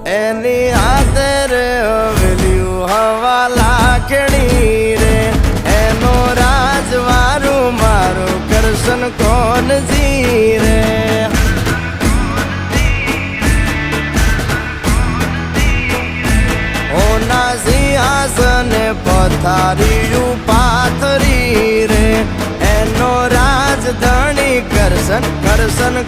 એની હાથે રે હવેલ્યું હવા લાખણી રે એનો રાજવારું મારું કરશન કોણ જી રે ઓના સિંહાસને પથારીયું પાથરી રે એનો રાજધણી કરશન કરશન